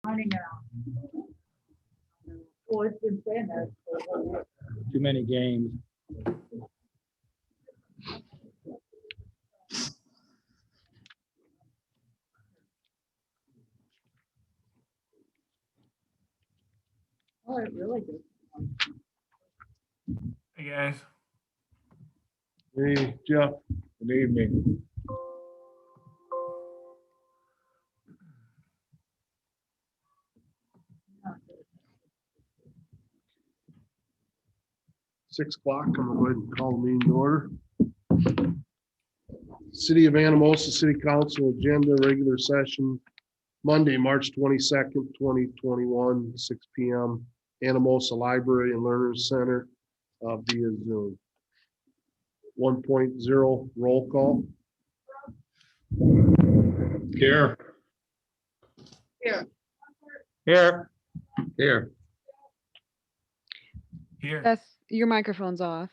Running out. Well, it's been saying that. Too many games. Oh, it really did. Hey guys, Hey, Jeff, good evening. $6, I'm gonna go ahead and call the meeting to order. City of Anamosa City Council agenda, regular session, Monday, March 22nd, 2021, 6 PM. Anamosa Library and Learners Center via Zoom. 1.0 roll call. Here. Here. Here. Here. here. That's your microphone's off.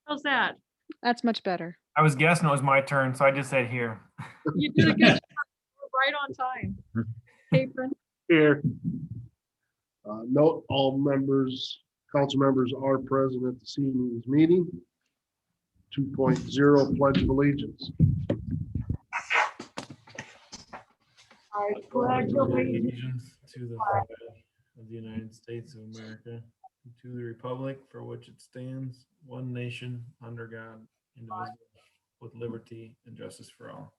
How's that? That's much better. I was guessing it was my turn, so I just said here. You did a good job. Right on time. Apron. Here. Note, all members, council members are present at this evening's meeting. 2.0 Pledge of Allegiance. I pledge allegiance Allegiance to the flag of the United States of America, and to the republic for which it stands, one nation, under God, indivisible, with liberty and justice for all.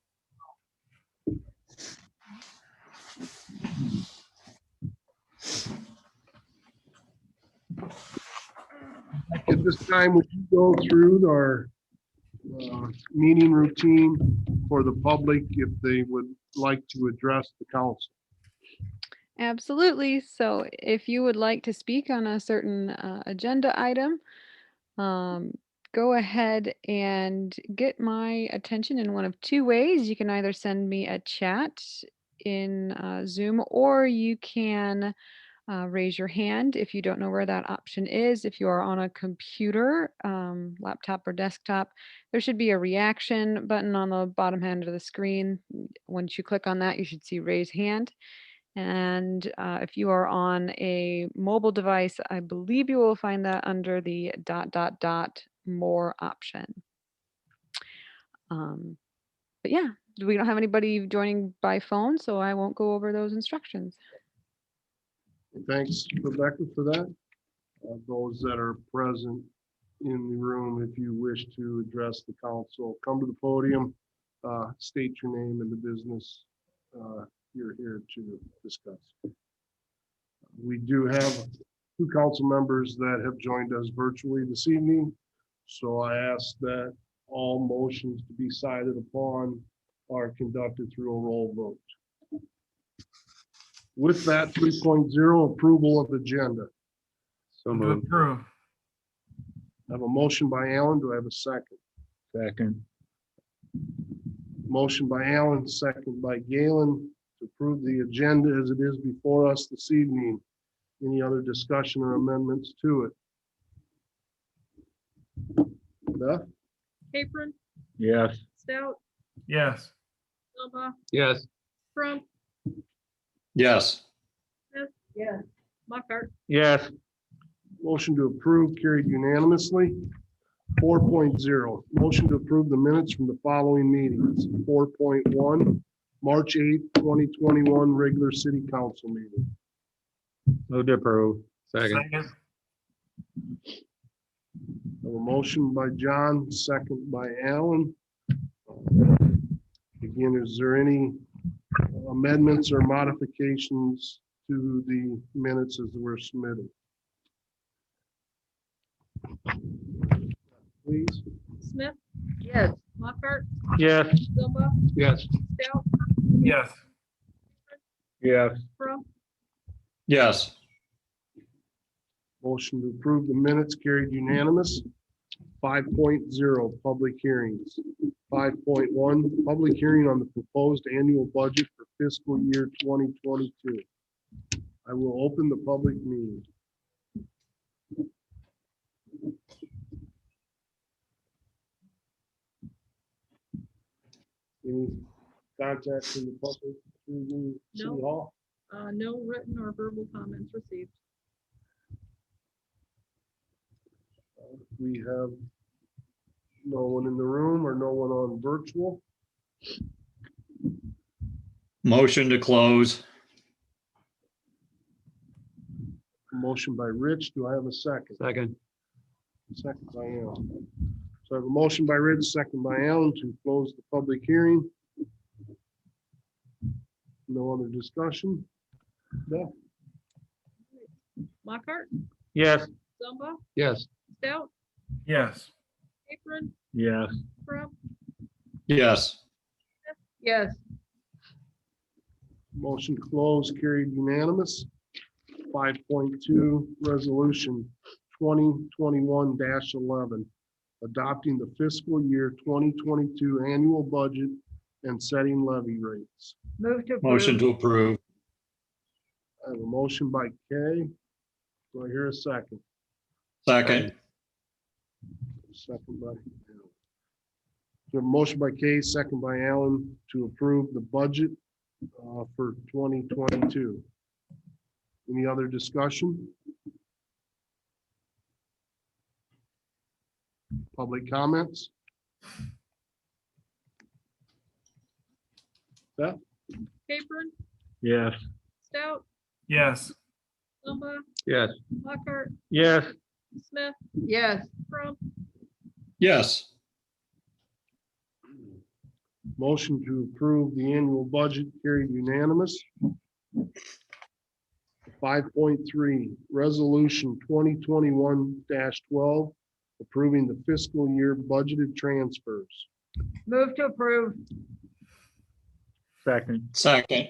At this time, would you go through our meeting routine for the public if they would like to address the council? Absolutely. So if you would like to speak on a certain agenda item, go ahead and get my attention in one of two ways. You can either send me a chat in Zoom, or you can raise your hand if you don't know where that option is. If you are on a computer, laptop or desktop, there should be a reaction button on the bottom hand of the screen. Once you click on that, you should see raise hand. And if you are on a mobile device, I believe you will find that under the ... more option. But yeah, we don't have anybody joining by phone, so I won't go over those instructions. Thanks, Rebecca, for that. Those that are present in the room, if you wish to address the council, come to the podium, state your name and the business you're here to discuss. We do have two council members that have joined us virtually this evening, so I ask that all motions to be cited upon are conducted through a roll vote. With that, 3.0 approval of agenda. So To moved. approve. I have a motion by Alan. Do I have a second? Second. Motion by Alan, second by Galen to approve the agenda as it is before us this evening. Any other discussion or amendments to it? Beth? Apron. Yes. Stout. Yes. Zumba. Yes. Crump. Yes. Smith. Yes. Muckert. Yes. Motion to approve carried unanimously. 4.0, motion to approve the minutes from the following meetings. 4.1, March 8th, 2021, regular city council meeting. Move to approve. Second. Second. I have a motion by John, second by Alan. Again, is there any amendments or modifications to the minutes as were submitted? Please. Smith. Yes. Muckert. Yes. Zumba. Yes. Stout. Yes. Yes. Crump. Yes. Motion to approve the minutes carried unanimous. 5.0, public hearings. 5.1, public hearing on the proposed annual budget for fiscal year 2022. I will open the public meeting. Any contact from the public? to the City No. Hall? No written or verbal comments received. We have no one in the room or no one on virtual. Motion to close. Motion by Rich. Do I have a second? Second. Second by Alan. So I have a motion by Rich, second by Alan to close the public hearing. No other discussion? Beth? Lockhart, Yes. Zumba, Yes. Stout, Yes. Capron, Yes. Crump. Yes. Yes. Motion to close carried unanimous. 5.2, resolution 2021-11, adopting the fiscal year 2022 annual budget and setting levy rates. Move to Motion to approve. I have a motion by Kay. Do I hear a second? Second. Second by Alan. So a motion by Kay, second by Alan to approve the budget for 2022. Any other discussion? Public comments? Beth? Capron, Yes. Stout, Yes. Zumba, Yes. Lockhart, Yes. Smith. Yes. Crump. Yes. Motion to approve the annual budget carried unanimous. 5.3, resolution 2021-12, approving the fiscal year budgeted transfers. Move to approve. Second. Second.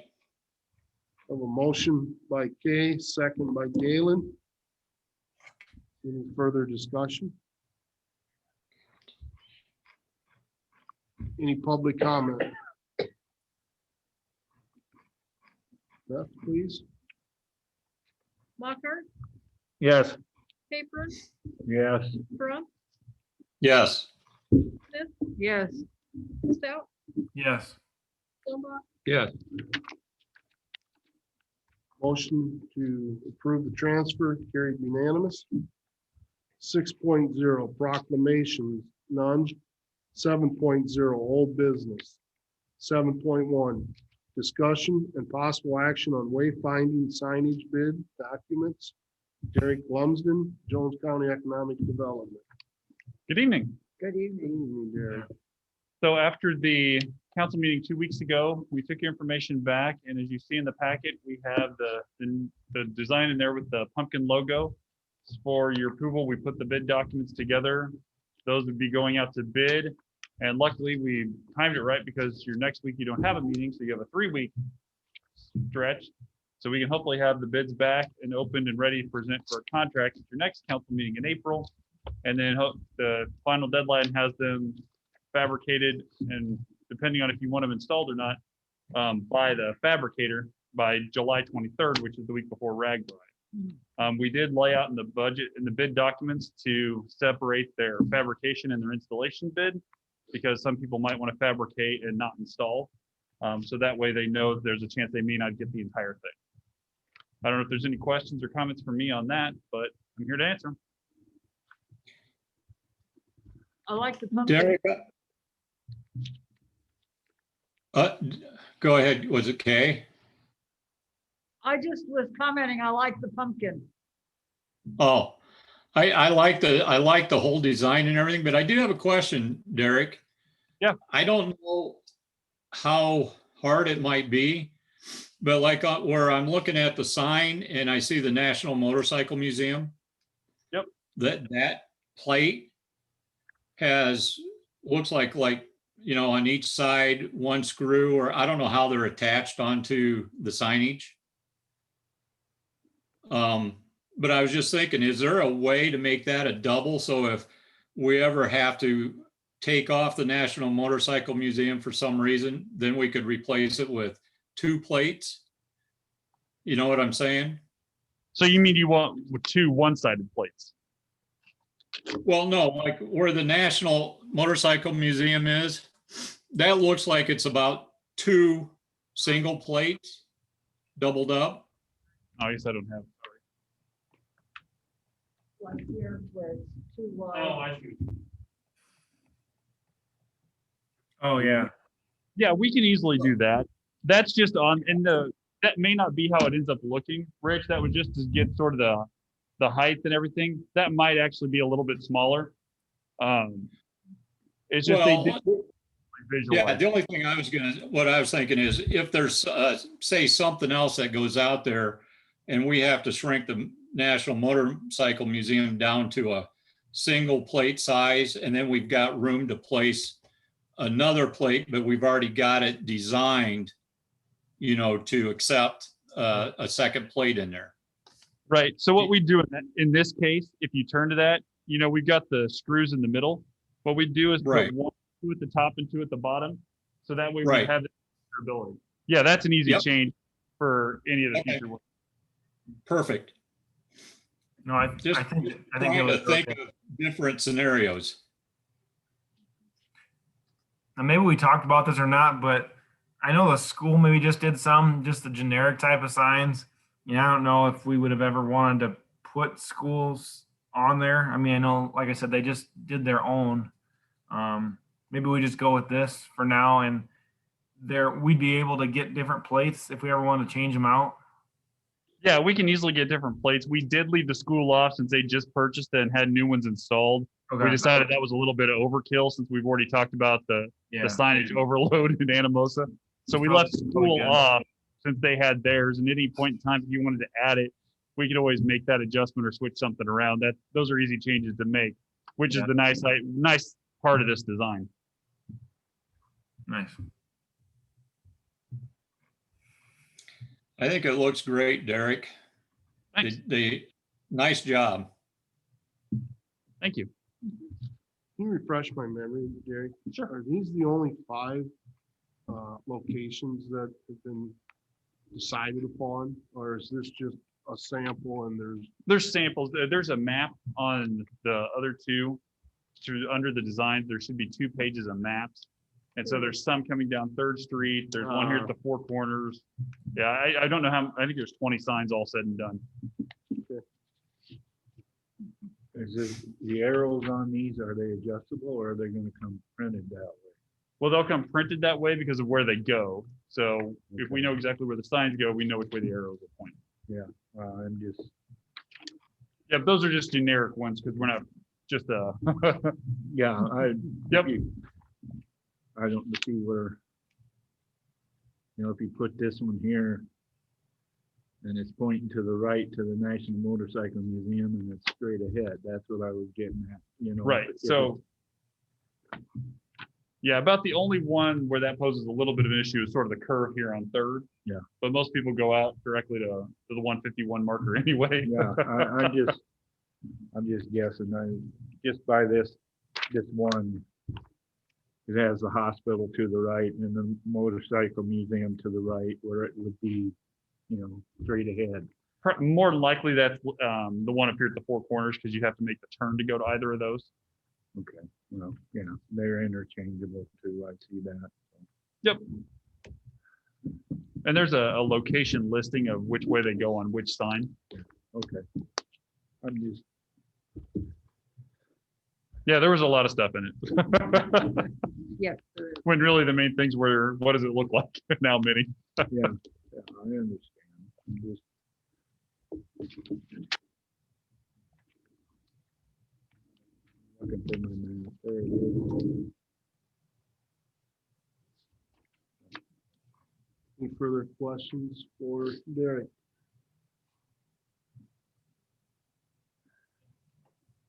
Of a motion by Kay, second by Galen. Any further discussion? Any public comment? Beth, please. Lockhart, Yes. Capron, Yes. Crump, Yes. Smith. Yes. Stout, Yes. Zumba, Yes. Motion to approve the transfer carried unanimous. 6.0 proclamations, none. 7.0 old business. 7.1 discussion and possible action on wayfinding signage bid documents. Derek Lumsden, Jones County Economic Development. Good evening. Good Good evening. evening, Derek. So after the council meeting 2 weeks ago, we took your information back, and as you see in the packet, we have the design in there with the pumpkin logo. For your approval, we put the bid documents together. Those would be going out to bid. And luckily, we timed it right because your next week you don't have a meeting, so you have a 3-week stretch. So we can hopefully have the bids back and opened and ready to present for a contract at your next council meeting in April. And then the final deadline has them fabricated, and depending on if you want them installed or not, by the fabricator by July 23rd, which is the week before Ragbri. We did lay out in the budget and the bid documents to separate their fabrication and their installation bid, because some people might want to fabricate and not install. So that way they know there's a chance they may not get the entire thing. I don't know if there's any questions or comments for me on that, but I'm here to answer them. I like the pumpkin. Derek. Go ahead. Was it Kay? I just was commenting, I like the pumpkin. Oh, I like the whole design and everything, but I do have a question, Derek. Yeah. I don't know how hard it might be, but like where I'm looking at the sign and I see the National Motorcycle Museum. Yep. That plate looks like on each side, one screw, or I don't know how they're attached onto the signage. But I was just thinking, is there a way to make that a double? So if we ever have to take off the National Motorcycle Museum for some reason, then we could replace it with 2 plates. You know what I'm saying? So you mean you want 2 one-sided plates? Well, no, like where the National Motorcycle Museum is, that looks like it's about 2 single plates, doubled up. Oh, I guess I don't have. Like here where it's too Oh, wide. I see. Oh, yeah. Yeah, we can easily do that. That's just on in the, that may not be how it ends up looking, Rich. That would just to get sort of the height and everything. That might actually be a little bit smaller. It's just they did Well, yeah, visualize. the only thing what I was thinking is if there's, say, something else that goes out there and we have to shrink the National Motorcycle Museum down to a single plate size, and then we've got room to place another plate, but we've already got it designed, to accept a second plate in there. Right. So what we do in this case, if you turn to that, we've got the screws in the middle. What we do is Right. put two at the top and two at the bottom. So that way we Right. have the ability. Yeah, that's an easy Yep. change for any of the Okay. future ones. Perfect. No, I Just think it trying to was think okay. of different scenarios. And maybe we talked about this or not, but I know the school maybe just did just the generic type of signs. I don't know if we would have ever wanted to put schools on there. I mean, I know, like I said, they just did their own. Maybe we just go with this for now, and we'd be able to get different plates if we ever want to change them out. Yeah, we can easily get different plates. We did leave the school off since they just purchased it and had new ones installed. We decided that was a little bit of overkill since we've already talked about the signage overload in Anamosa. So we left school off since they had theirs. And at any point in time, if you wanted to add it, we could always make that adjustment or switch something around. Those are easy changes to make, which is the nice part of this design. Nice. I think it looks great, Derek. Thanks. Nice job. Thank you. Can you refresh my memory, Gary? Sure. Are these the only 5 locations that have been decided upon, or is this just a sample and There's samples. There's a map on the other two. Under the designs, there should be 2 pages of maps. And so there's some coming down 3rd Street. There's one here at the Four Corners. Yeah, I don't know I think there's 20 signs all said and done. The arrows on these, are they adjustable or are they gonna come printed that way? Well, they'll come printed that way because of where they go. So if we know exactly where the signs go, we know which way the arrows are pointing. I'm just, Yeah, those are just generic ones because we're not just yeah, Yep. I don't see where, if you put this one here and it's pointing to the right to the National Motorcycle Museum and it's straight ahead, that's what I was getting at, right. So yeah, about the only one where that poses a little bit of an issue is sort of the curve here on 3rd. Yeah. But most people go out directly to the 151 marker anyway. Yeah, I'm just guessing, just by this one, it has the hospital to the right and the motorcycle museum to the right, where it would be, straight ahead. More than likely that's the one up here at the Four Corners because you have to make the turn to go to either of those. Okay, well, they're interchangeable too, I see that. Yep. And there's a location listing of which way they go on which sign. Okay. I'm just, Yeah, there was a lot of stuff in it. Yes, there is. When really the main things were, what does it look like now, Minnie? yeah, I understand. I'm just. Looking for my map. There it is. any further questions for Derek?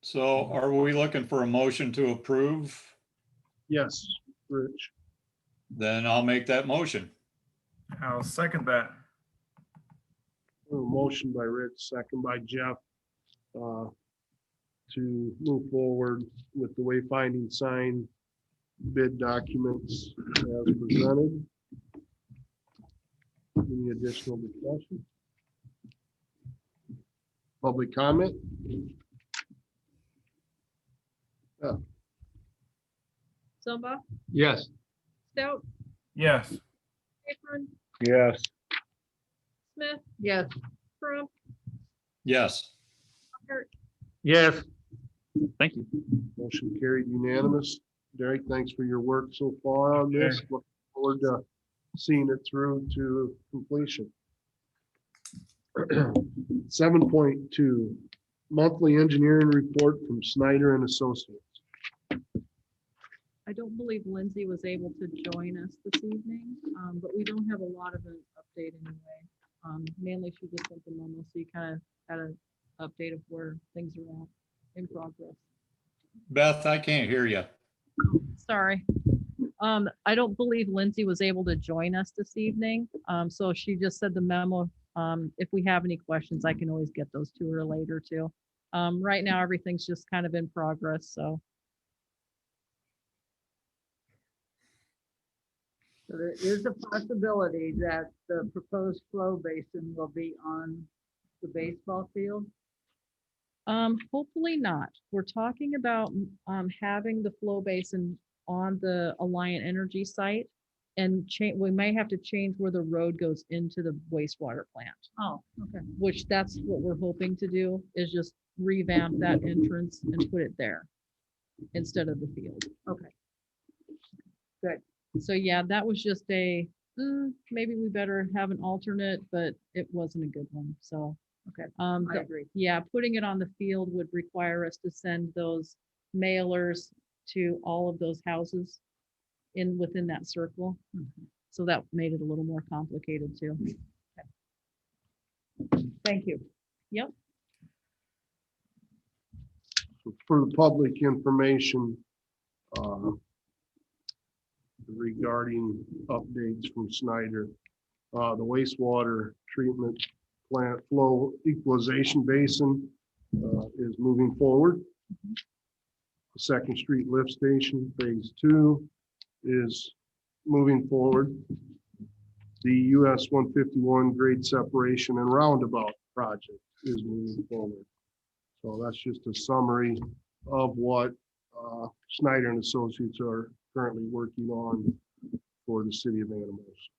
So are we looking for a motion to approve? Yes, Rich. Then I'll make that motion. I'll second that. A motion by Rich, second by Jeff, to move forward with the wayfinding sign bid documents as presented. Any additional discussion? Public comment? Zumba, Yes. Stout, Yes. Capron, Yes. Smith, Yes. Crump, Yes. Hart, Yes. Thank you. Motion carried unanimous. Derek, thanks for your work so far on this. Look forward to seeing it through to completion. 7.2, monthly engineering report from Snyder and Associates. I don't believe Lindsay was able to join us this evening, but we don't have a lot of an update anyway. Mainly she just sent the memo, so you kind of had an update of where things are at in progress. Beth, I can't hear you. Sorry. I don't believe Lindsay was able to join us this evening. So she just said the memo. If we have any questions, I can always get those to her later too. Right now, everything's just kind of in progress, so. So there is a possibility that the proposed flow basin will be on the baseball field. Hopefully not. We're talking about having the flow basin on the Alliant Energy site and we may have to change where the road goes into the wastewater plant, Oh, okay. which that's what we're hoping to do is just revamp that entrance and put it there instead of the field. Okay. Good. So yeah, that was just a, maybe we better have an alternate, but it wasn't a good one. So, Okay. I I agree. yeah, putting it on the field would require us to send those mailers to all of those houses within that circle. So that made it a little more complicated too. Thank you. Yep. For the public information regarding updates from Snyder, the wastewater treatment plant flow equalization basin is moving forward. The Second Street lift station phase 2 is moving forward. The US 151 grade separation and roundabout project is moving forward. So that's just a summary of what Snyder and Associates are currently working on for the city of Anamosa.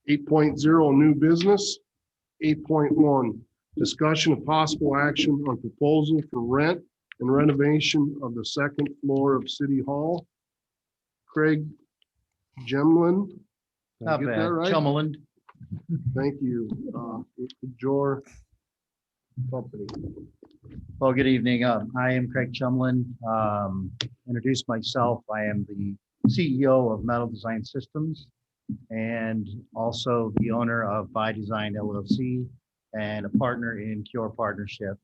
Eight point zero, new business. 8.1, discussion of possible action on proposal for rent and renovation of the second floor of City Hall. Craig Gemlin. Did I Not get bad. that right? Chummerland. Thank you. It's your company. Well, good evening. I am Craig Chumlin. Introduce myself. I am the CEO of Metal Design Systems and also the owner of By Design LLC and a partner in Cure Partnership.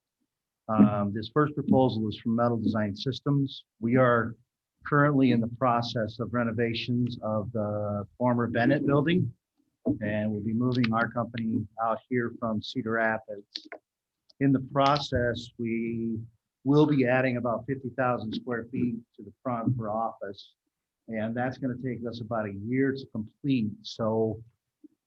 This first proposal is from Metal Design Systems. We are currently in the process of renovations of the former Bennett building, and we'll be moving our company out here from Cedar Rapids. In the process, we will be adding about 50,000 square feet to the front for office, and that's going to take us about a year to complete. So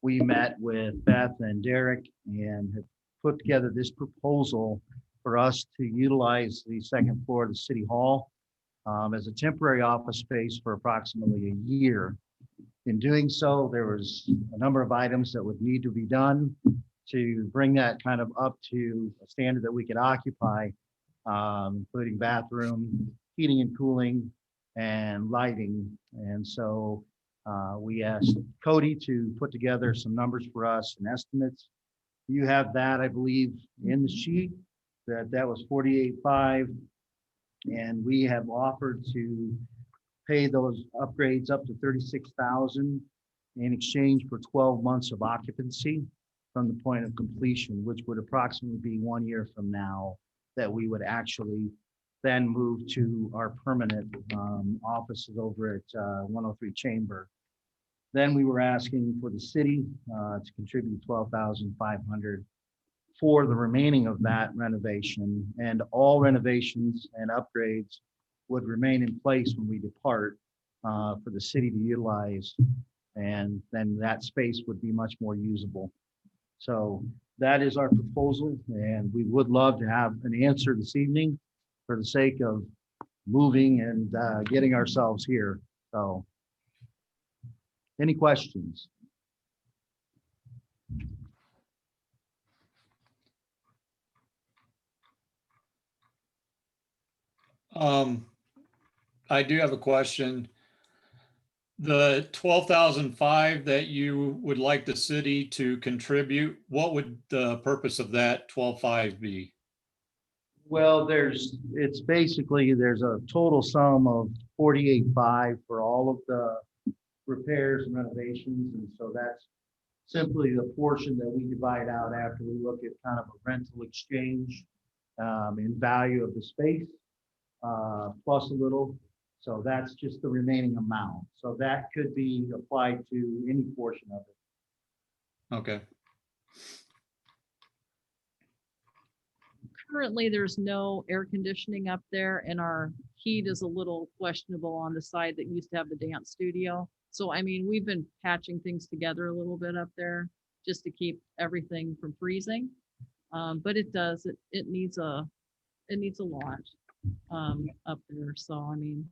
we met with Beth and Derek and have put together this proposal for us to utilize the second floor of the City Hall as a temporary office space for approximately a year. In doing so, there was a number of items that would need to be done to bring that kind of up to a standard that we could occupy, including bathroom, heating and cooling, and lighting. And so we asked Cody to put together some numbers for us and estimates. You have that, I believe, in the sheet, that was 48.5. And we have offered to pay those upgrades up to 36,000 in exchange for 12 months of occupancy from the point of completion, which would approximately be 1 year from now that we would actually then move to our permanent offices over at 103 Chamber. Then we were asking for the city to contribute $12,500 for the remaining of that renovation, and all renovations and upgrades would remain in place when we depart for the city to utilize, and then that space would be much more usable. So that is our proposal, and we would love to have an answer this evening for the sake of moving and getting ourselves here. So, any questions? I do have a question. The 12,005 that you would like the city to contribute, what would the purpose of that 12,500 be? Well, it's basically, there's a total sum of 48.5 for all of the repairs and renovations, and so that's simply the portion that we divide out after we look at kind of a rental exchange in value of the space, plus a little. So that's just the remaining amount. So that could be applied to any portion of it. Okay. Currently, there's no air conditioning up there and our heat is a little questionable on the side that used to have the dance studio. So, I mean, we've been patching things together a little bit up there just to keep everything from freezing. But it needs a lot up there. So, I mean,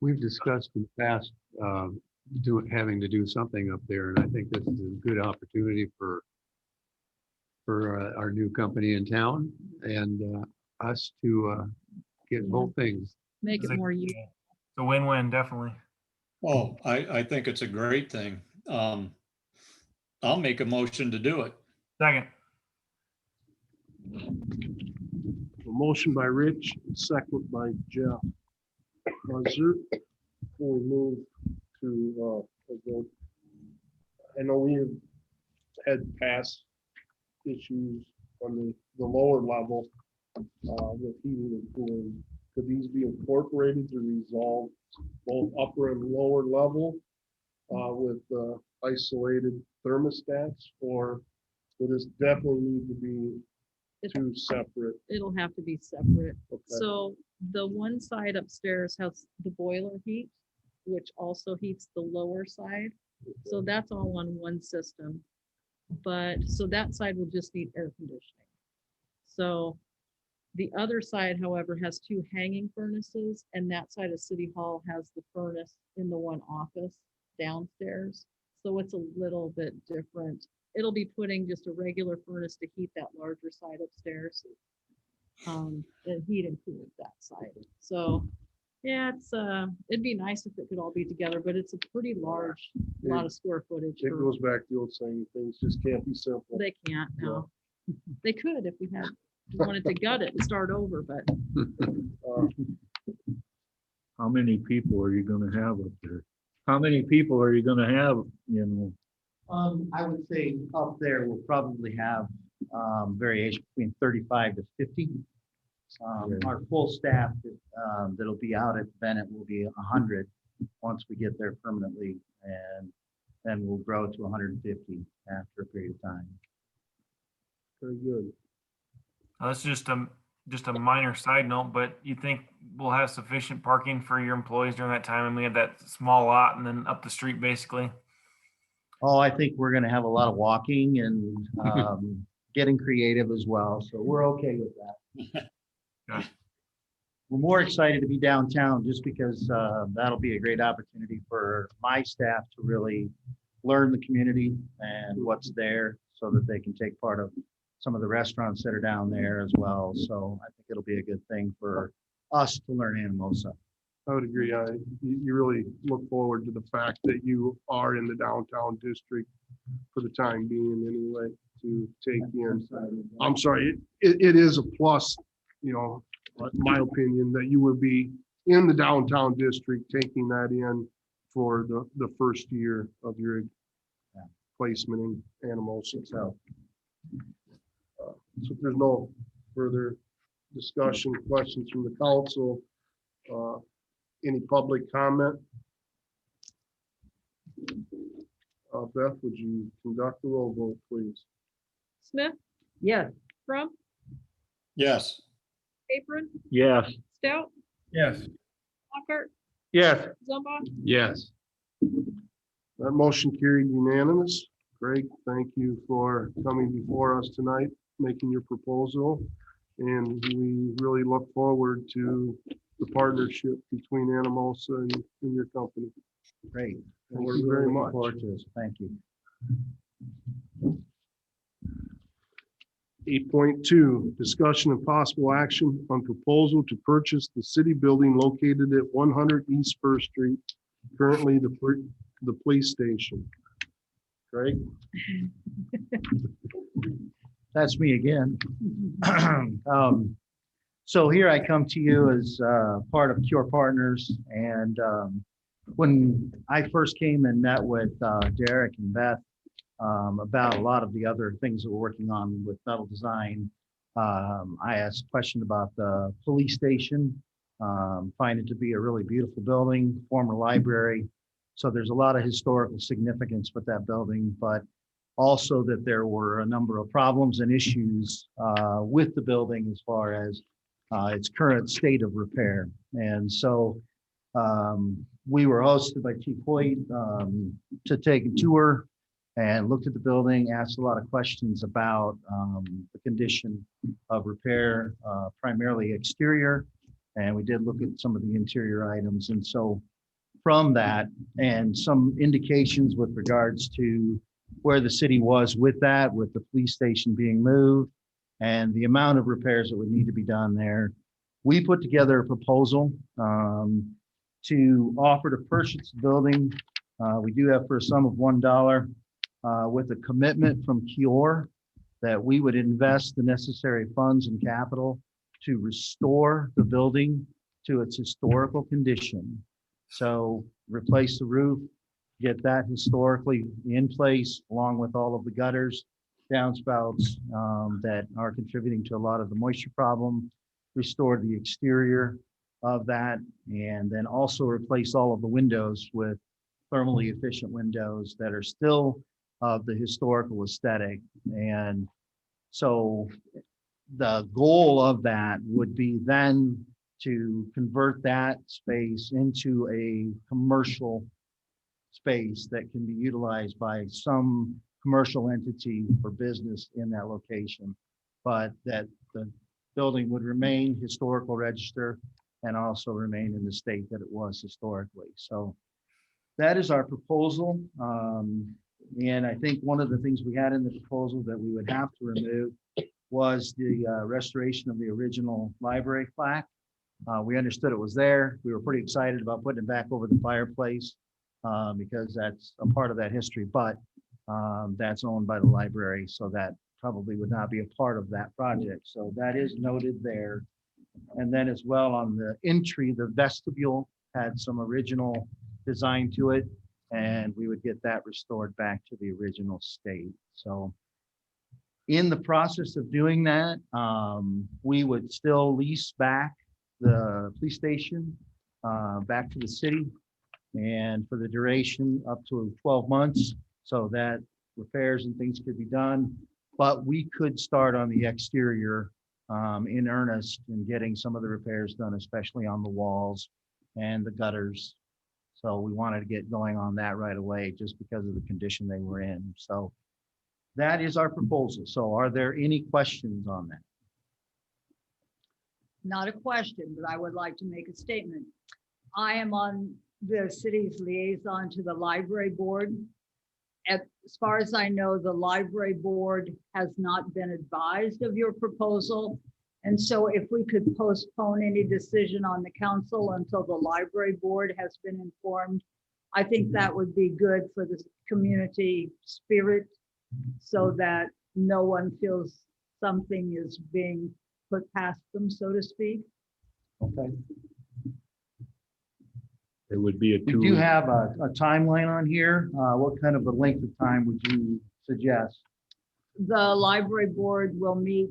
We've discussed in the past, having to do something up there, and I think this is a good opportunity for our new company in town and us to get both things. make it more It's a win-win, definitely. Oh, I think it's a great thing. I'll make a motion to do it. Second. A motion by Rich, second by Jeff. Before we move to a vote, I know we have had past issues on the lower level with heating and cooling. Could these be incorporated to resolve both upper and lower level with isolated thermostats, or will this definitely need to be two separate? it'll have to be separate. Okay. So the one side upstairs has the boiler heat, which also heats the lower side. So that's all on one system. But, so that side will just need air conditioning. So the other side, however, has two hanging furnaces, and that side of City Hall has the furnace in the one office downstairs. So it's a little bit different. It'll be putting just a regular furnace to heat that larger side upstairs. And heat and cool that side. So yeah, it'd be nice if it could all be together, but it's a pretty large, lot of square footage. It goes back to the old saying, things just can't be simple. They can't, no. They could if we wanted to gut it and start over, but How many people are you gonna have up there? How many people are you gonna have, I would say up there we'll probably have variation between 35 to 50. Our full staff that'll be out at Bennett will be 100 once we get there permanently, and then we'll grow to 150 after a period of time. Very good. That's just a minor side note, but you think we'll have sufficient parking for your employees during that time? And we have that small lot and then up the street, basically. Oh, I think we're gonna have a lot of walking and getting creative as well, so we're okay with that. Yeah. We're more excited to be downtown just because that'll be a great opportunity for my staff to really learn the community and what's there so that they can take part of some of the restaurants that are down there as well. So I think it'll be a good thing for us to learn Anamosa. I would agree. You really look forward to the fact that you are in the downtown district for the time being anyway, to take in. I'm sorry, it is a plus, my opinion, that you would be in the downtown district, taking that in for the first year of your placement in Anamosa. So if there's no further discussion, questions from the council, any public comment? Beth, would you conduct the roll vote, please? Smith, Yes. Crump, Yes. Capron, Yes. Stout, Yes. Lockhart, Yes. Zumba, Yes. That motion carried unanimous. Greg, thank you for coming before us tonight, making your proposal. And we really look forward to the partnership between Anamosa and your company. Great. Thank We're you very really looking much. forward to this. Thank you. 8.2, discussion of possible action on proposal to purchase the city building located at 100 East First Street, currently the police station. Greg? That's me again. So here I come to you as part of Cure Partners. And when I first came and met with Derek and Beth about a lot of the other things that we're working on with metal design, I asked a question about the police station. Find it to be a really beautiful building, former library. So there's a lot of historical significance with that building, but also that there were a number of problems and issues with the building as far as its current state of repair. And so we were hosted by Chief Hoyt to take a tour and looked at the building, asked a lot of questions about the condition of repair, primarily exterior. And we did look at some of the interior items. And so from that and some indications with regards to where the city was with that, with the police station being moved and the amount of repairs that would need to be done there, we put together a proposal to offer to purchase the building. We do have for a sum of $1 with a commitment from Cure that we would invest the necessary funds and capital to restore the building to its historical condition. So replace the roof, get that historically in place along with all of the gutters, downspouts that are contributing to a lot of the moisture problem, restore the exterior of that, and then also replace all of the windows with thermally efficient windows that are still of the historical aesthetic. And so the goal of that would be then to convert that space into a commercial space that can be utilized by some commercial entity for business in that location, but that the building would remain historical register and also remain in the state that it was historically. So that is our proposal. And I think one of the things we had in the proposal that we would have to remove was the restoration of the original library plaque. We understood it was there. We were pretty excited about putting it back over the fireplace because that's a part of that history, but that's owned by the library. So that probably would not be a part of that project. So that is noted there. And then as well on the entry, the vestibule had some original design to it, and we would get that restored back to the original state. So in the process of doing that, we would still lease back the police station back to the city, and for the duration up to 12 months, so that repairs and things could be done. But we could start on the exterior in earnest and getting some of the repairs done, especially on the walls and the gutters. So we wanted to get going on that right away just because of the condition they were in. So that is our proposal. So are there any questions on that? Not a question, but I would like to make a statement. I am on the city's liaison to the library board. As far as I know, the library board has not been advised of your proposal. And so if we could postpone any decision on the council until the library board has been informed, I think that would be good for the community spirit so that no one feels something is being put past them, so to speak. Okay. It would be a We 2 do have a timeline on here. What kind of a length of time would you suggest? The library board will meet.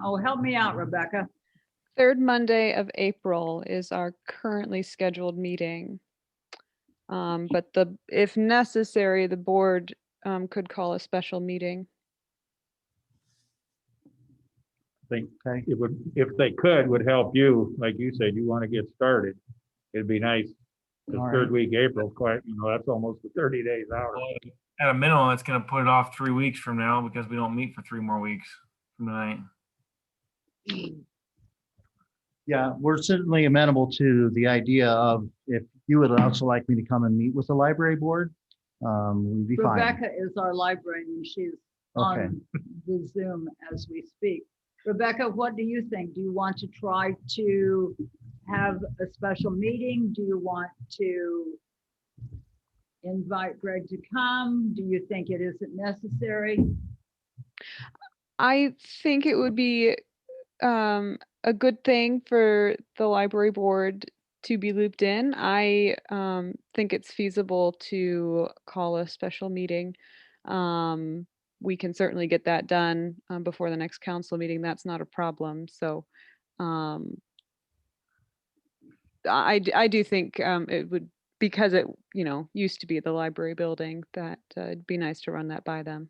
Oh, help me out, Rebecca. Third Monday of April is our currently scheduled meeting. But if necessary, the board could call a special meeting. think Okay. it would, if they could, would help you, like you said, you want to get started. It'd be nice. The All third right. week April, quite, that's almost 30 days out. At a minimum, it's gonna put it off 3 weeks from now because we don't meet for 3 more weeks from tonight. Yeah, we're certainly amenable to the idea of if you would also like me to come and meet with the library board, we'd be fine. Rebecca is our librarian. She's Okay. on the Zoom as we speak. Rebecca, what do you think? Do you want to try to have a special meeting? Do you want to invite Greg to come? Do you think it isn't necessary? I think it would be a good thing for the library board to be looped in. I think it's feasible to call a special meeting. We can certainly get that done before the next council meeting. That's not a problem. So I do think it would, because it, used to be the library building, that it'd be nice to run that by them.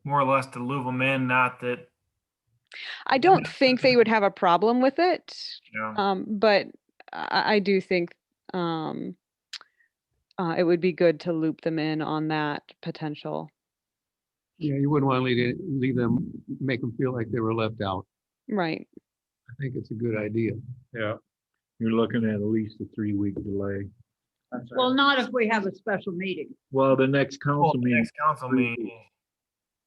More or less to loop them in, not that, I don't think they would have a problem with it. Yeah. But I do think it would be good to loop them in on that potential. Yeah, you wouldn't want to leave them, make them feel like they were left out. Right. I think it's a good idea. Yeah. You're looking at least a 3-week delay. Well, not if we have a special meeting. Well, the next well, council the meeting next council meeting.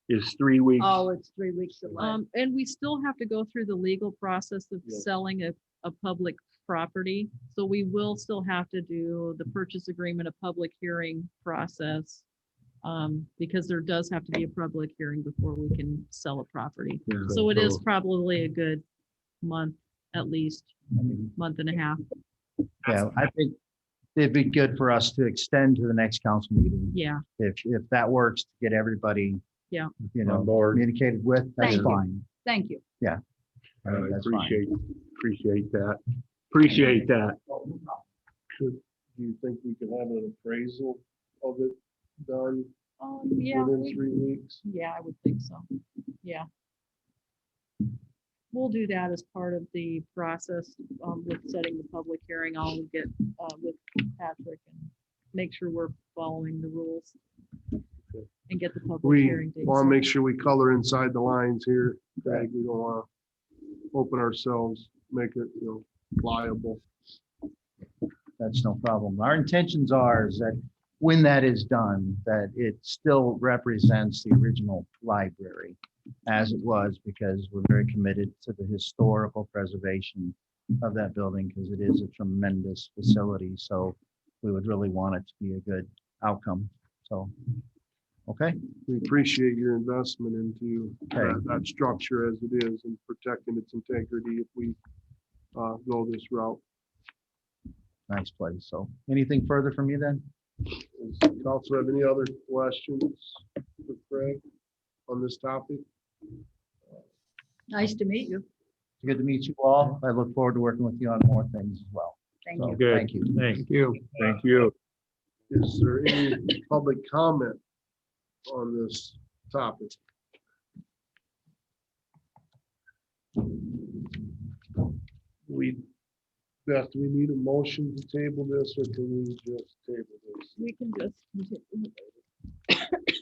is 3 weeks. Oh, it's 3 weeks away. And we still have to go through the legal process of Yes. selling a public property. So we will still have to do the purchase agreement, a public hearing process. Because there does have to be a public hearing before we can sell a property. Yeah. So it is probably a good month, at least, I mean, month and a half. yeah, I think it'd be good for us to extend to the next council meeting. Yeah, If that works to get everybody, Yeah. On board. communicated with, that's Thank you. fine. Thank you. I think that's fine. Appreciate that. Appreciate that. Do you think we can have an appraisal of it done yeah, within 3 weeks? yeah, I would think so. Yeah. We'll do that as part of the process with setting the public hearing. I'll get with Patrick and make sure we're following the rules and get the public We hearing date. want to set. make sure we color inside the lines here. Greg. We don't want to open ourselves, make it, liable. That's no problem. Our intentions are is that when that is done, that it still represents the original library as it was, because we're very committed to the historical preservation of that building, because it is a tremendous facility. So we would really want it to be a good outcome. So, okay. We appreciate your investment into that structure as it is and protecting its integrity if we go this route. Nice place. So anything further from you then? Does council have any other questions for Craig on this topic? Nice to meet you. Good to meet you all. I look forward to working with you on more things as well. Thank So, you. Good. Thank you. Thank you. Thank you. Is there any public comment on this topic? Beth, do we need a motion to table this, or can we just table this? We can just continue.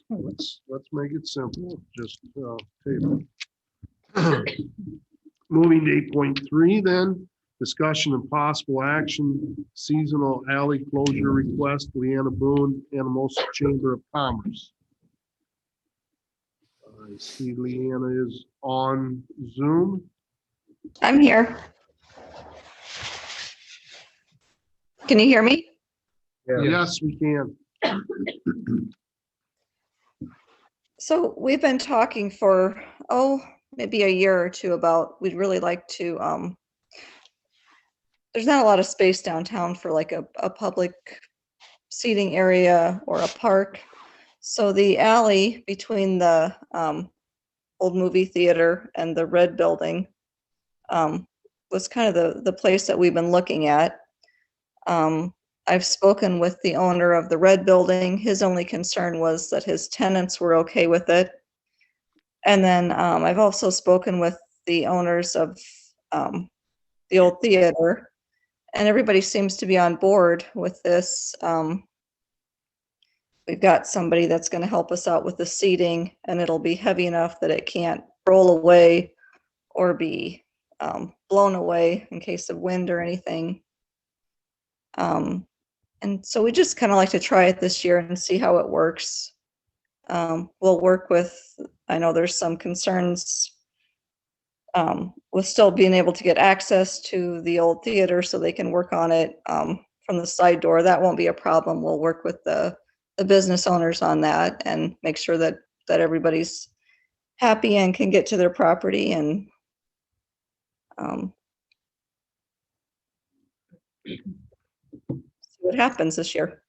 Let's make it simple, just table. Moving to 8.3 then, discussion and possible action, seasonal alley closure request, Leanna Boone, Anamosa Chamber of Commerce. I see Leanna is on Zoom. I'm here. Can you hear me? Yes, we can. So we've been talking for, maybe a year or two about, we'd really like to, there's not a lot of space downtown for like a public seating area or a park. So the alley between the old movie theater and the red building was kind of the place that we've been looking at. I've spoken with the owner of the red building. His only concern was that his tenants were okay with it. And then I've also spoken with the owners of the old theater, and everybody seems to be on board with this. we've got somebody that's going to help us out with the seating, and it'll be heavy enough that it can't roll away or be blown away in case of wind or anything. And so we just kind of like to try it this year and see how it works. We'll work with, I know there's some concerns with still being able to get access to the old theater so they can work on it from the side door. That won't be a problem. We'll work with the business owners on that and make sure that everybody's happy and can get to their property and see what happens this year.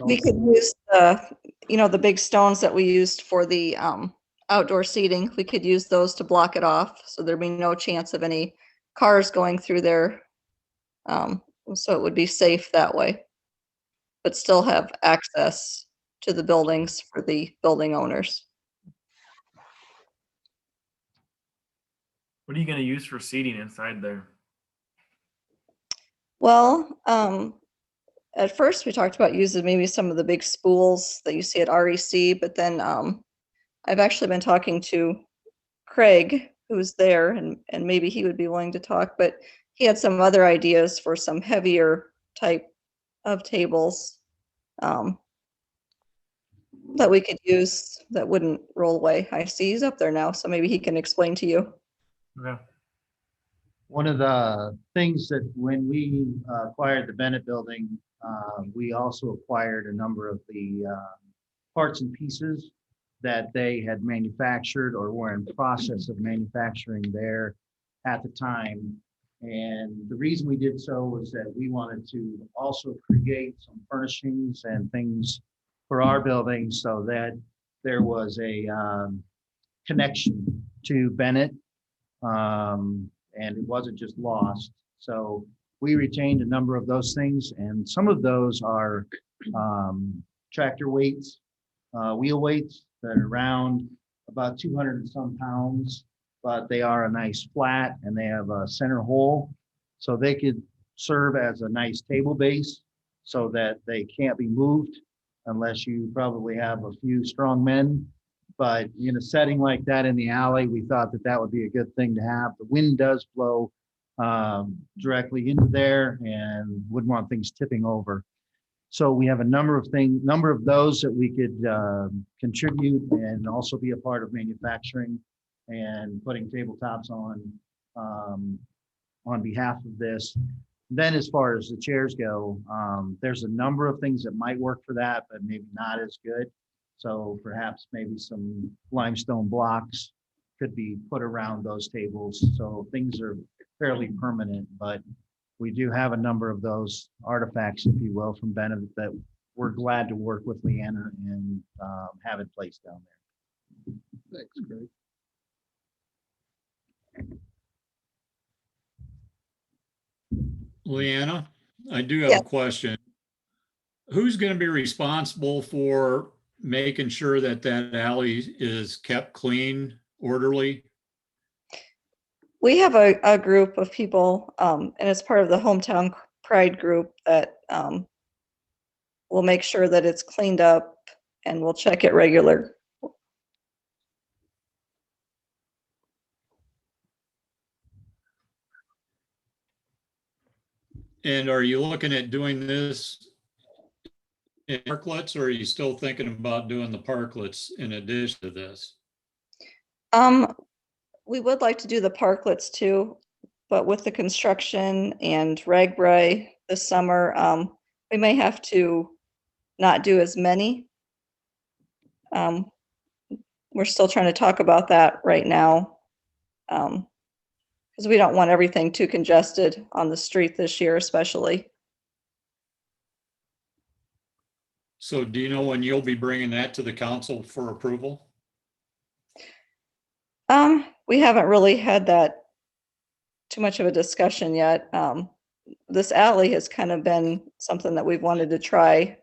We could use the big stones that we used for the outdoor seating. We could use those to block it off, so there'd be no chance of any cars going through there. So it would be safe that way, but still have access to the buildings for the building owners. What are you going to use for seating inside there? Well, at first we talked about using maybe some of the big spools that you see at REC, but then I've actually been talking to Craig, who's there, and maybe he would be willing to talk, but he had some other ideas for some heavier type of tables that we could use that wouldn't roll away. I see he's up there now, so maybe he can explain to you. Yeah. One of the things that when we acquired the Bennett building, we also acquired a number of the parts and pieces that they had manufactured or were in process of manufacturing there at the time. And the reason we did so was that we wanted to also create some furnishings and things for our building so that there was a connection to Bennett. And it wasn't just lost. So we retained a number of those things, and some of those are tractor weights, wheel weights that are around about 200 and some pounds, but they are a nice flat and they have a center hole. So they could serve as a nice table base so that they can't be moved unless you probably have a few strong men. But in a setting like that in the alley, we thought that that would be a good thing to have. The wind does blow directly into there and wouldn't want things tipping over. So we have a number of those that we could contribute and also be a part of manufacturing and putting tabletops on behalf of this. Then as far as the chairs go, there's a number of things that might work for that, but maybe not as good. So perhaps maybe some limestone blocks could be put around those tables. So things are fairly permanent, but we do have a number of those artifacts, if you will, from Bennett that we're glad to work with Leanna and have in place down there. Thanks, Greg. Leanna, I do have Yeah. a question. Who's going to be responsible for making sure that alley is kept clean, orderly? We have a group of people, and it's part of the Hometown Pride group that will make sure that it's cleaned up, and we'll check it regular. And are you looking at doing this in parklets, or are you still thinking about doing the parklets in addition to this? We would like to do the parklets too, but with the construction and ragbray this summer, we may have to not do as many. We're still trying to talk about that right now, because we don't want everything too congested on the street this year, especially. So do you know when you'll be bringing that to the council for approval? We haven't really had that too much of a discussion yet. This alley has kind of been something that we've wanted to try,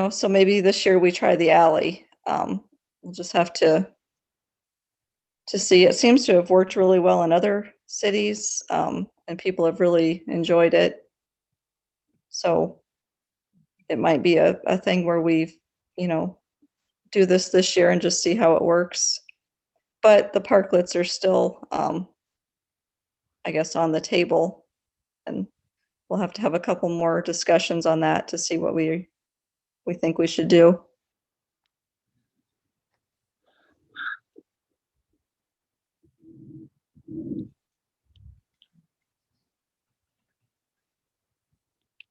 so maybe this year we try the alley. we'll just have to see. It seems to have worked really well in other cities, and people have really enjoyed it. So it might be a thing where we, do this year and just see how it works. But the parklets are still, I guess, on the table, and we'll have to have a couple more discussions on that to see what we think we should do.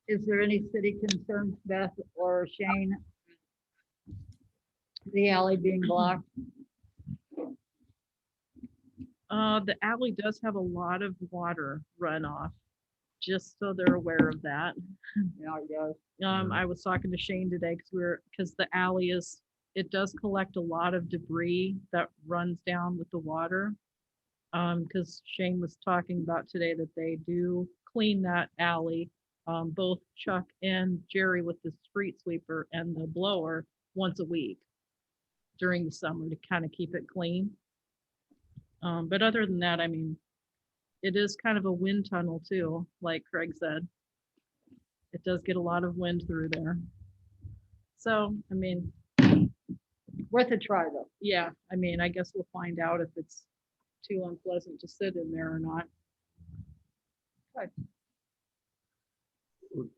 Is there any city concerns, Beth or Shane? The alley being blocked? The alley does have a lot of water runoff, just so they're aware of that. Yeah, it does. I was talking to Shane today because the alley it does collect a lot of debris that runs down with the water. Because Shane was talking about today that they do clean that alley, both Chuck and Jerry with the street sweeper and the blower once a week during the summer to kind of keep it clean. But other than that, I mean, it is kind of a wind tunnel too, like Craig said. It does get a lot of wind through there. So, I mean, Worth a try though. yeah, I mean, I guess we'll find out if it's too unpleasant to sit in there or not.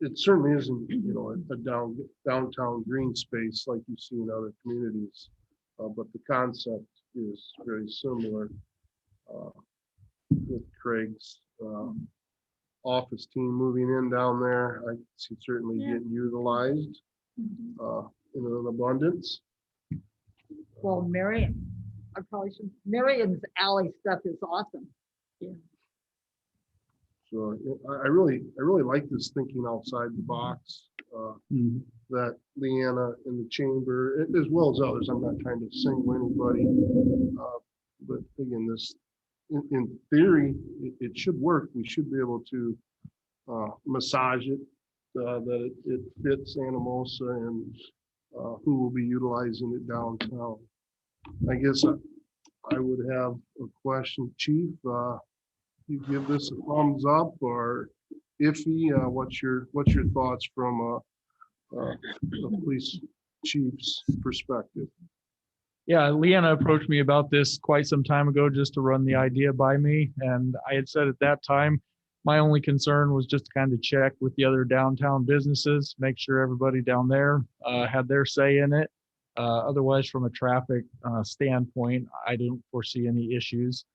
It certainly isn't, a downtown green space like you see in other communities. But the concept is very similar with Craig's office team moving in down there. I see certainly getting utilized in an abundance. Well, Marion's alley stuff is awesome. So I really like this thinking outside the box that Leanna and the chamber, as well as others. I'm not trying to single anybody, but again, this in theory it should work. We should be able to massage it that it fits Anamosa and who will be utilizing it downtown. I guess I would have a question, Chief. You give this a thumbs up or iffy? What's your thoughts from a police chief's perspective? Yeah, Leanna approached me about this quite some time ago just to run the idea by me. And I had said at that time, my only concern was just to kind of check with the other downtown businesses, make sure everybody down there had their say in it. Otherwise, from a traffic standpoint, I don't foresee any issues.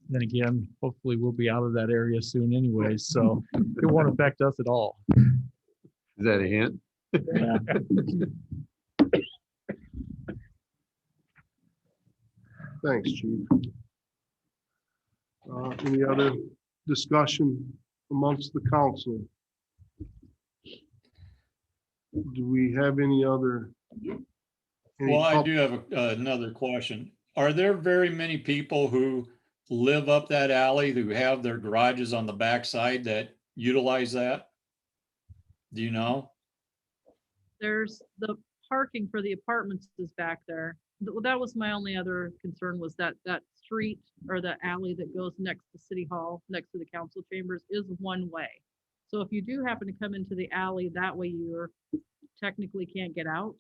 Then again, hopefully we'll be out of that area soon anyways, so it won't affect us at all. Is that a hint? Thanks, Chief. Any other discussion amongst the council? Do we have any other? Well, I do have another question. Are there very many people who live up that alley who have their garages on the backside that utilize that? Do you know? There's the parking for the apartments is back there. That was my only other concern was that street or the alley that goes next to City Hall, next to the council chambers is one way. So if you do happen to come into the alley, that way you're technically can't get out.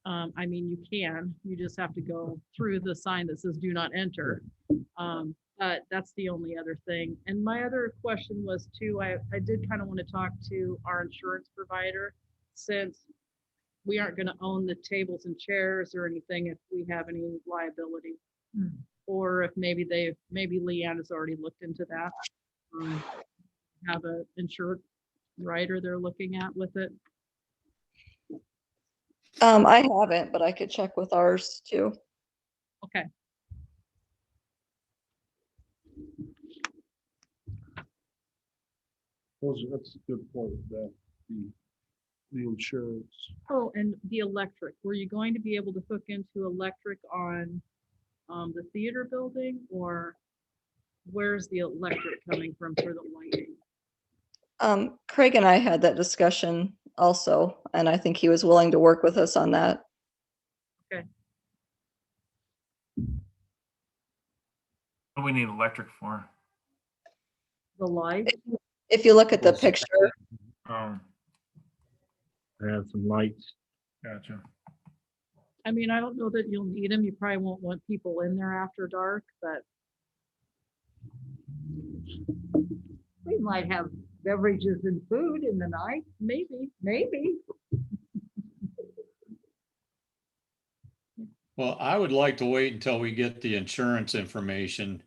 I mean, you can, you just have to go through the sign that says do not enter. But that's the only other thing. And my other question was too, I did kind of want to talk to our insurance provider since we aren't going to own the tables and chairs or anything if we have any liability. Or if maybe Leanna's already looked into that. Have an insured writer they're looking at with it. I haven't, but I could check with ours too. Okay. That's a good point, that the insurance. Oh, and the electric, were you going to be able to hook into electric on the theater building, or where's the electric coming from for the lighting? Craig and I had that discussion also, and I think he was willing to work with us on that. What do we need electric for? The light, If you look at the Yes. picture, Oh, Have some lights. gotcha. I mean, I don't know that you'll need them. You probably won't want people in there after dark, but We might have beverages and food in the night, maybe. Well, I would like to wait until we get the insurance information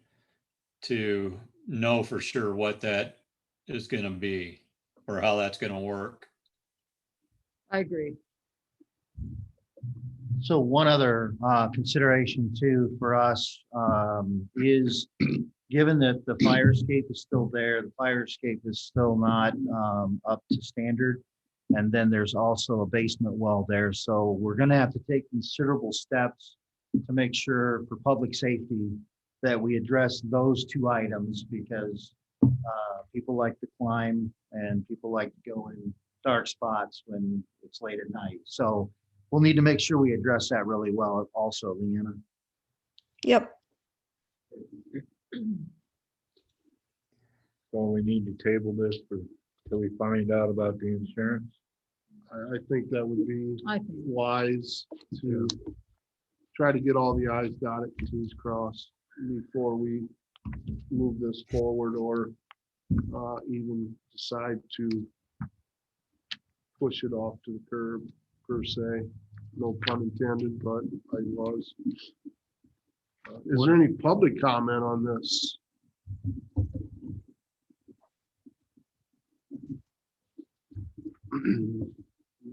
to know for sure what that is gonna be or how that's gonna work. I agree. So one other consideration too for us is, given that the fire escape is still there, the fire escape is still not up to standard. And then there's also a basement well there. So we're gonna have to take considerable steps to make sure for public safety that we address those two items, because people like to climb and people like to go in dark spots when it's late at night. So we'll need to make sure we address that really well also, Leanna. yep. So we need to table this till we find out about the insurance. I think that would be I think, wise to try to get all the i's dotted, t's crossed before we move this forward or even decide to push it off to the curb per se. No pun intended, but I was. Is there any public comment on this?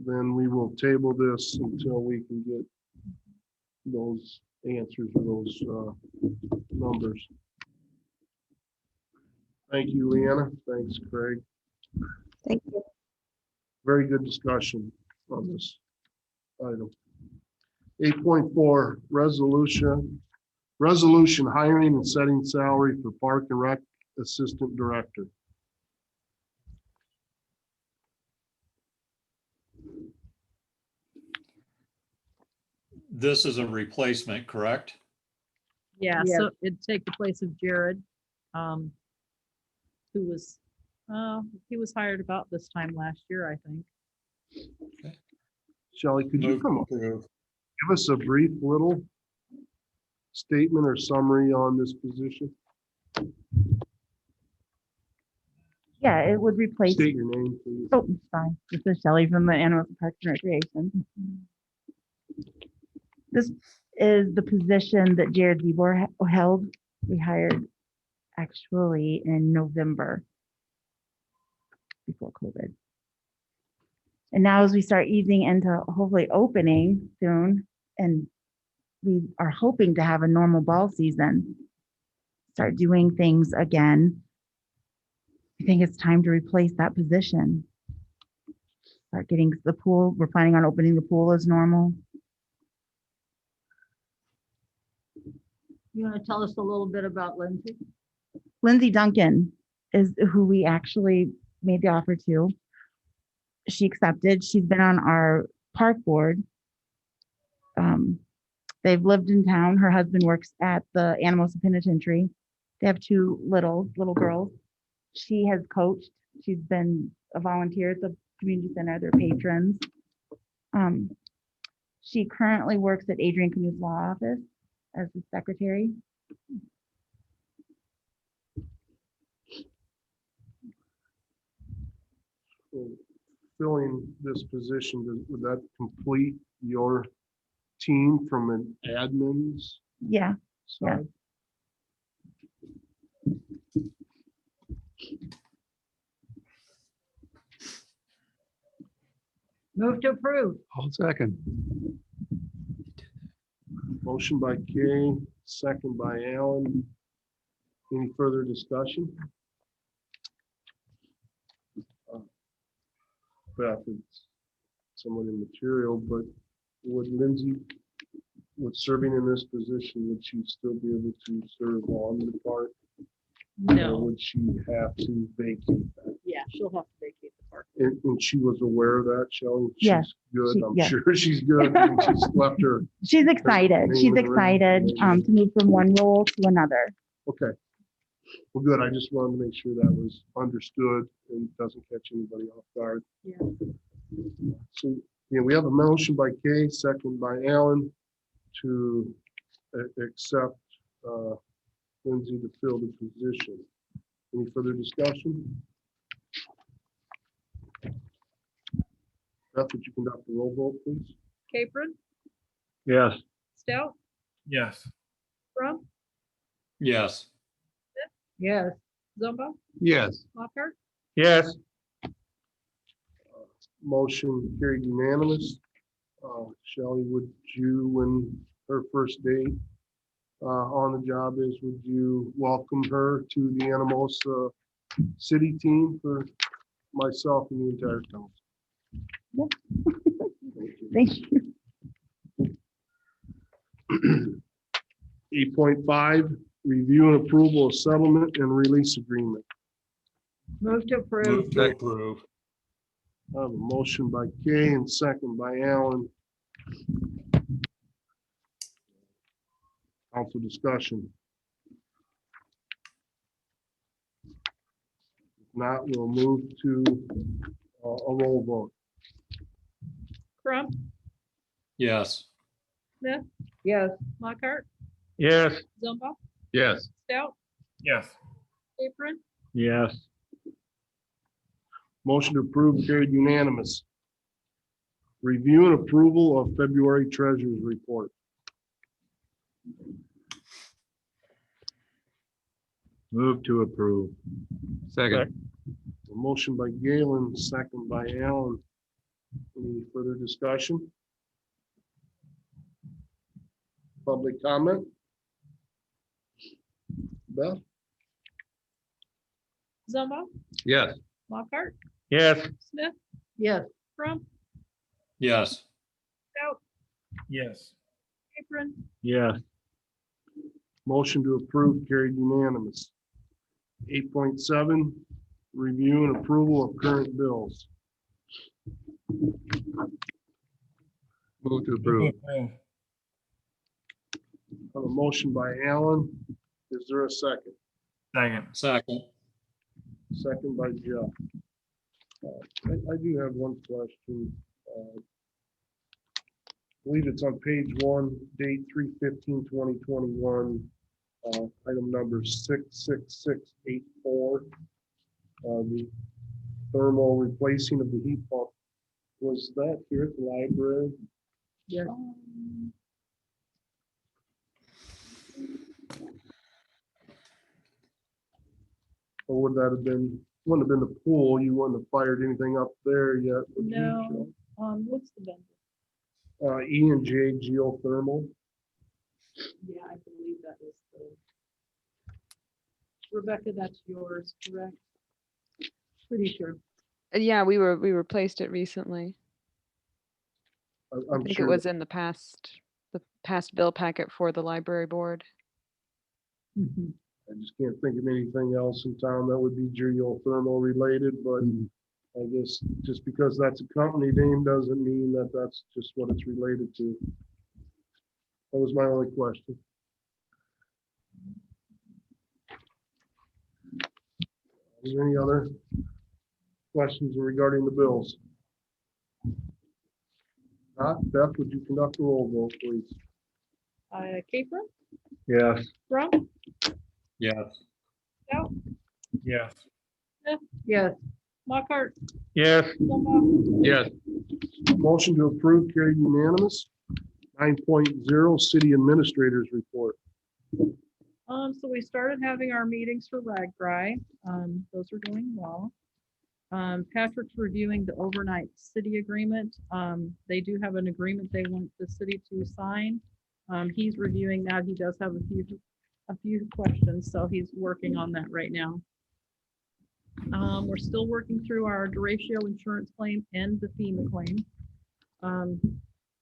Then we will table this until we can get those answers or those numbers. Thank you, Leanna. Thanks, Craig. Thank you. Very good discussion on this item. 8.4, resolution hiring and setting salary for Park and Rec Assistant Director. This is a replacement, correct? yeah, Yes. so it'd take the place of Jared, who was, he was hired about this time last year, I think. Shelley, could you Move to come up, approve. give us a brief little statement or summary on this position? Yeah, it would replace, State your name, please. oh, sorry, this is Shelley from the Anamosa Parks and Recreation. This is the position that Jared Zebor held. We hired actually in November before COVID. And now as we start easing into hopefully opening soon, and we are hoping to have a normal ball season, start doing things again, I think it's time to replace that position. Start getting the pool. We're planning on opening the pool as normal. You want to tell us a little bit about Lindsay? Lindsay Duncan is who we actually made the offer to. She accepted. She's been on our park board. They've lived in town. Her husband works at the Anamosa Penitentiary. They have two little girls. She has coached. She's been a volunteer at the community center, their patrons. She currently works at Adrian Canute's law office as the secretary. So filling this position, would that complete your team from an admin's Yeah, Yeah. side? Move to approve. I'll second. Motion by Kay, second by Alan. Any further discussion? Beth, it's somewhat immaterial, but would Lindsay, with serving in this position, would she still be able to serve on the park? Or No, would she have to vacate that? yeah, she'll have to vacate the park. And she was aware of that, Shelley? Yes, She's good, I'm yes. sure she's good. I mean, she's left her. she's excited. She's name and excited everything. to move from one role to another. Okay. Well, good. I just wanted to make sure that was understood and doesn't catch anybody off guard. Yeah. So, yeah, we have a motion by Kay, second by Alan to accept Lindsay to fill the position. Any further discussion? Beth, would you conduct the roll vote, please? Capron, Yes. Stout, Yes. Crump, Yes. Yes. Zumba, Yes. Lockhart. Yes. Motion carried unanimous. Shelley, would you, when her first day on the job is, would you welcome her to the Anamosa city team for myself and the entire council? Thank you. 8.5, review and approval of settlement and release agreement. Move to approve. Move to approve. I have a motion by Kay and second by Alan. Council discussion. If not, we'll move to a roll vote. Crump, Yes. Smith, Yes. Lockhart, Yes. Zumba, Yes. Stout, Yes. Capron, Yes. Motion to approve carried unanimous. Review and approval of February treasurer's report. Move to approve. Second. A motion by Galen, second by Alan. Any further discussion? Public comment? Beth? Zumba, Yes. Lockhart, Yes. Smith, Yes. Crump, Yes. Stout, Yes. Capron, Yes. Motion to approve carried unanimous. 8.7, review and approval of current bills. Move to approve. A motion by Alan. Is there a second? Second. Second. Second by Jeff. I do have one question. I believe it's on page 1, date 3/15/2021, item number 66684. The thermal replacing of the heat pump. Was that here at the library? Yes. Or would that have been, wouldn't have been the pool, you wouldn't have fired anything up there yet? would you, No. What's the vendor? Joe? E&J Geothermal. Yeah, I believe that is the. Rebecca, that's yours, correct? Pretty sure. Yeah, we replaced it recently. I I'm think sure it was in the past bill packet for the library board. I just can't think of anything else in town that would be geothermal related, but I guess just because that's a company name doesn't mean that that's just what it's related to. That was my only question. Is there any other questions regarding the bills? Not, Beth, would you conduct a roll vote, please? Capron, Yes. Crump, Yes. Stout, Yes. Yes. Lockhart, Yes. Zumba, Yes. Motion to approve carried unanimous. 9.0, city administrators report. So we started having our meetings for RAGBRAI. Those are going well. Patrick's reviewing the overnight city agreement. They do have an agreement they want the city to sign. He's reviewing that. He does have a few questions, so he's working on that right now. We're still working through our derecho insurance claim and the FEMA claim.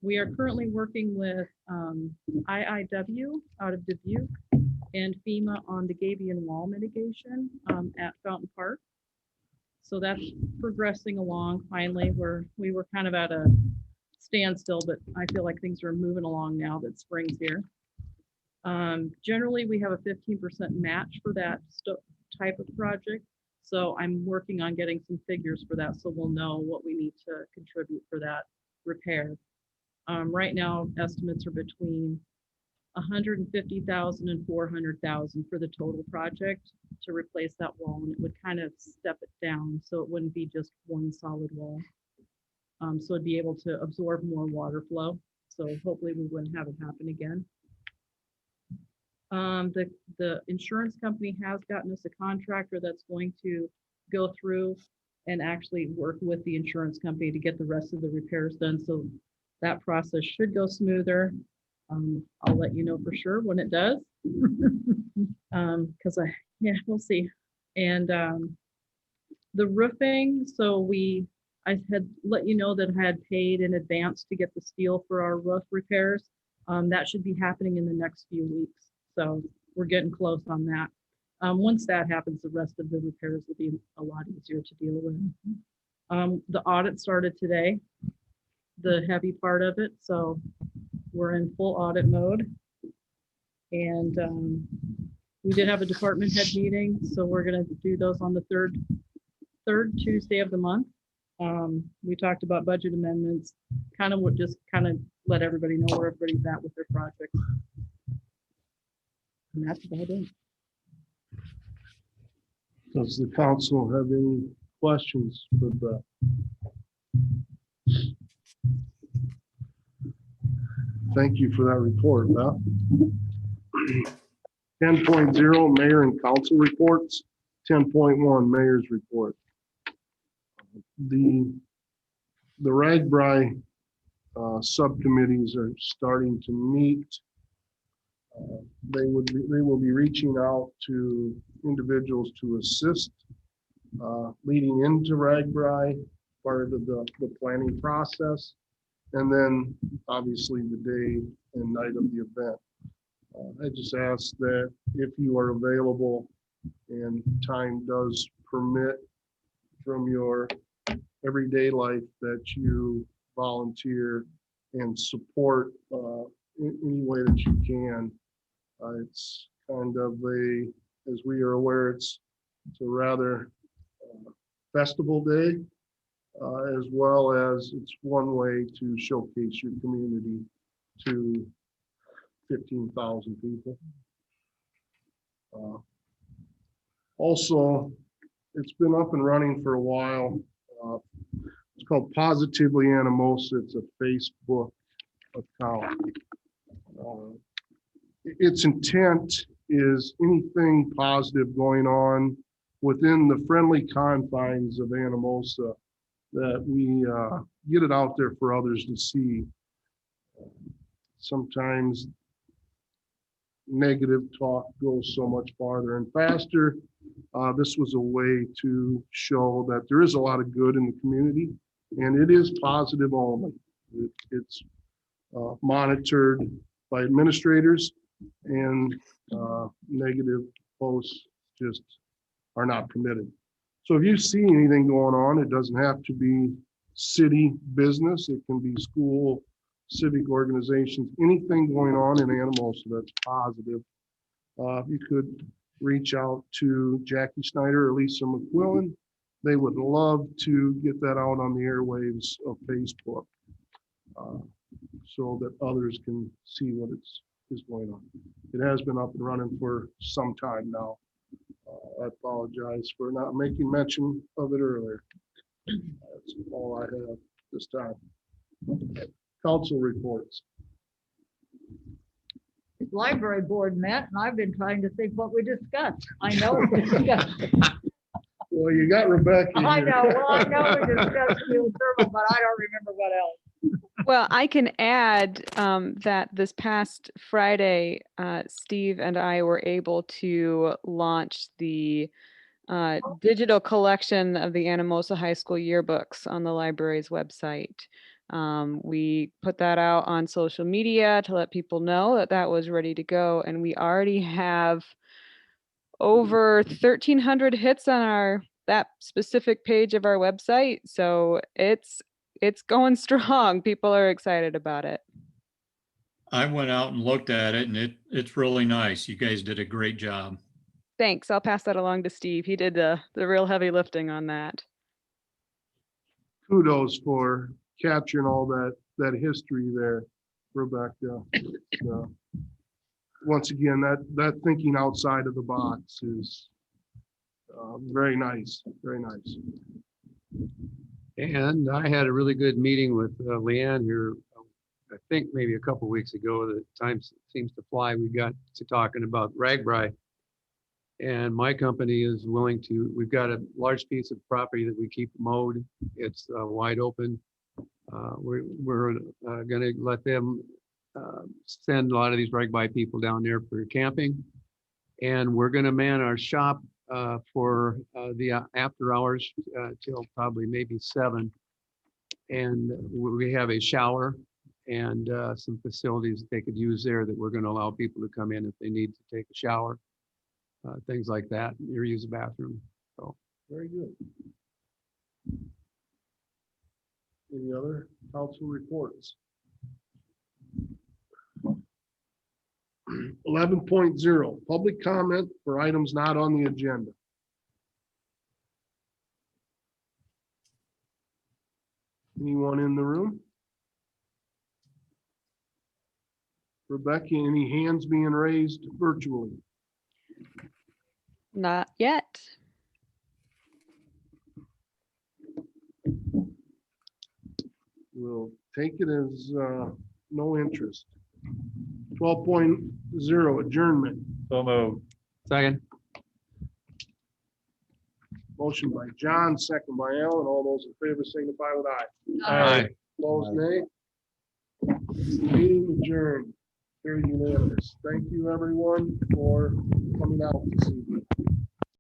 We are currently working with IIW out of Dubuque and FEMA on the Gabion wall mitigation at Fountain Park. So that's progressing along finally. We were kind of at a standstill, but I feel like things are moving along now that spring's here. Generally, we have a 15% match for that type of project. So I'm working on getting some figures for that, so we'll know what we need to contribute for that repair. Right now, estimates are between 150,000 and 400,000 for the total project to replace that wall, and it would kind of step it down, so it wouldn't be just one solid wall. So it'd be able to absorb more water flow. So hopefully we wouldn't have it happen again. The insurance company has gotten us a contractor that's going to go through and actually work with the insurance company to get the rest of the repairs done. So that process should go smoother. I'll let you know for sure when it does. Yeah, we'll see. And the roofing, so I had let you know that I had paid in advance to get the steel for our roof repairs. That should be happening in the next few weeks. So we're getting close on that. Once that happens, the rest of the repairs will be a lot easier to deal with. The audit started today, the heavy part of it. So we're in full audit mode. And we did have a department head meeting. So we're going to do those on the third Tuesday of the month. We talked about budget amendments, just let everybody know where everybody's at with their projects. And that's about it. Does the council have any questions for Beth? Thank you for that report, Beth. 10.0 Mayor and Council reports. 10.1 Mayor's report. The RAGBRAI subcommittees are starting to meet. They will be reaching out to individuals to assist leading into RAGBRAI, part of the planning process, and then obviously the day and night of the event. I just ask that if you are available and time does permit from your everyday life, that you volunteer and support in any way that you can. It's kind of as we are aware, it's a rather festival day, as well as it's one way to showcase your community to 15,000 people. Also, it's been up and running for a while. It's called Positively Anamosa. It's a Facebook account. Its intent is anything positive going on within the friendly confines of Anamosa, that we get it out there for others to see. Sometimes negative talk goes so much farther and faster. This was a way to show that there is a lot of good in the community, and it is positive only. It's monitored by administrators, and negative posts just are not permitted. So if you see anything going on, it doesn't have to be city business. It can be school, civic organizations, anything going on in Anamosa that's positive. You could reach out to Jackie Snyder or Lisa McQuillan. They would love to get that out on the airwaves of Facebook, so that others can see what is going on. It has been up and running for some time now. I apologize for not making mention of it earlier. That's all I have this time. Council reports. Library board met, and I've been trying to think what we discussed. I know we discussed. Well, you got Rebecca I here. know, well, I know we discussed fuel thermal, but I don't remember what else. Well, I can add that this past Friday, Steve and I were able to launch the digital collection of the Anamosa High School yearbooks on the library's website. We put that out on social media to let people know that that was ready to go, and we already have over 1,300 hits on that specific page of our website. So it's going strong. People are excited about it. I went out and looked at it and it's really nice. You guys did a great job. Thanks. I'll pass that along to Steve. He did the real heavy lifting on that. Kudos for capturing all that history there, Rebecca. So, once again, that thinking outside of the box is very nice, very nice. And I had a really good meeting with Leanne here, I think maybe a couple weeks ago. The time seems to fly. We got to talking about Ragbri. And my company is willing to, we've got a large piece of property that we keep mowed. It's wide open. We're going to let them send a lot of these Ragbri people down there for camping. And we're going to man our shop for the after hours till probably maybe 7. And we have a shower and some facilities that they could use there that we're going to allow people to come in if they need to take a shower. Things like that, or use a bathroom. So Very good. Any other council reports? 11.0, public comment for items not on the agenda. Anyone in the room? Rebecca, any hands being raised virtually? Not yet. We'll take it as no interest. 12.0, adjournment. So moved. second. Motion by John, second by Alan. All those in favor signify with aye. Aye. Opposed, nay. Meeting adjourned. Very unanimous. Thank you, everyone, for coming out this evening.